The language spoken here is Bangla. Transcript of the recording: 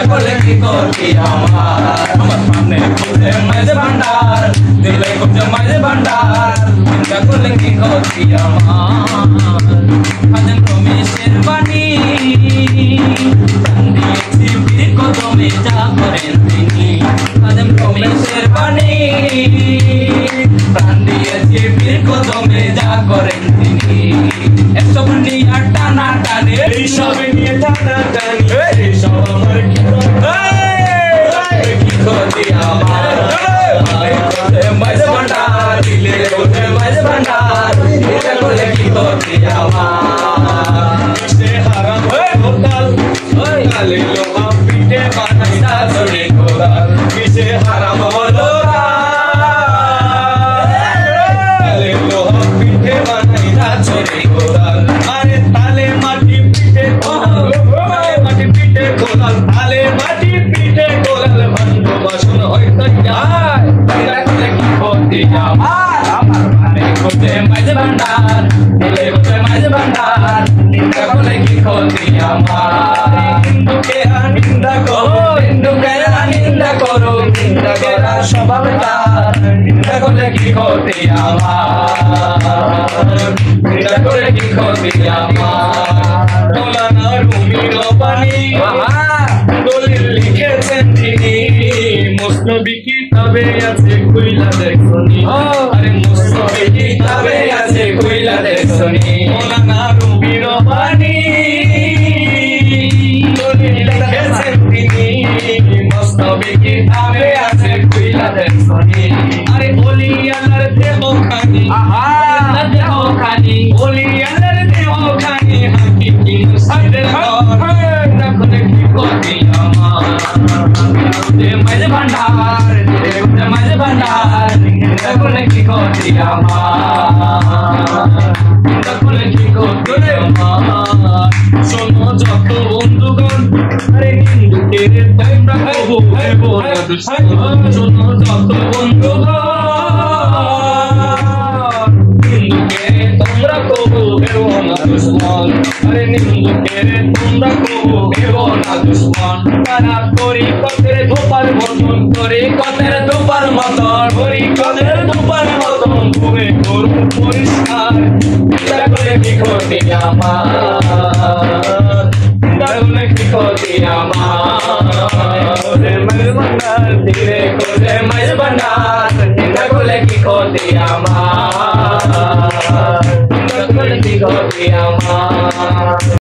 করলে কি করবি আমার সামনে খুঁজে মাঝে ভান্ডার দিলে খুঁজে মাঝে ভান্ডার চিন্তা করলে কি করবি খাদেম রমেশের বাণী দিয়েছি বীর কদমে যা করেন তিনি খাদেম রমেশের বাণী প্রাণ দিয়েছি বীর কদমে যা করেন তিনি এসব নিয়ে টানা টানে এইসব নিয়ে টানা টানি এইসব আমার কি ক্ষতি আমার মাঝে ভান্ডার দিলে ওঠে মাঝে ভান্ডার এটা করলে কি ক্ষতি আমার সে হারাম হোটাল কালে লোহা পিঠে বানাই দাসরে কোরাল কিসে হারাম হলো কালে লোহা পিঠে বানাই দাসরে কোরাল আরে তালে মাটি পিঠে কোরাল মাটি পিঠে কোরাল তালে মাটি পিঠে কোরাল ভান্ড বাসন হয়তো যায় এটা করলে কি ক্ষতি আমার মানে খুঁজে মাঝে ভান্ডার দিলে খুঁজে মাঝে ভান্ডার নিন্দা করলে কি ক্ষতি আমার হিন্দুকে নিন্দা করো নিন্দা করা স্বভাবটা নিন্দা করলে কি ক্ষতি আমার নিন্দা করলে কি ক্ষতি আমার মৌলানা রুমি রব্বানী দলিল লিখেছেন তিনি মুসনবী কিতাবে আছে কইলা দেখনি আরে মুসনবী কিতাবে আছে কইলা দেখনি মৌলানা রুমি রব্বানী দলিল লিখেছেন তিনি মুসনবী কিতাবে আছে কইলা দেখনি আরে ওলি আল্লাহর দেহখানি আল্লাহর দেহখানি ওলি আল্লাহর দেহখানি হাকিকি মুসাইদের দেখলে কি ক্ষতি আমার মাঝে ভান্ডার মাঝে ভান্ডার দেখলে কি ক্ষতি আমার দেখলে কি ক্ষতি আমার শোনো যত বন্ধুগণ আরে হিন্দুকে তোমরা কবু দেব না দুশ্মন শোনো যত বন্ধুগণ হিন্দুকে তোমরা কবু দেব না দুশ্মন আরে হিন্দুকে তোমরা কবু দেব না দুশ্মন তারা তরিকতের ধোপার মতন তরিকতের ধোপার মতন তরিকতের ধোপার মতন ঘুমে করুন পরিষ্কার এটা করে কি ক্ষতি আমার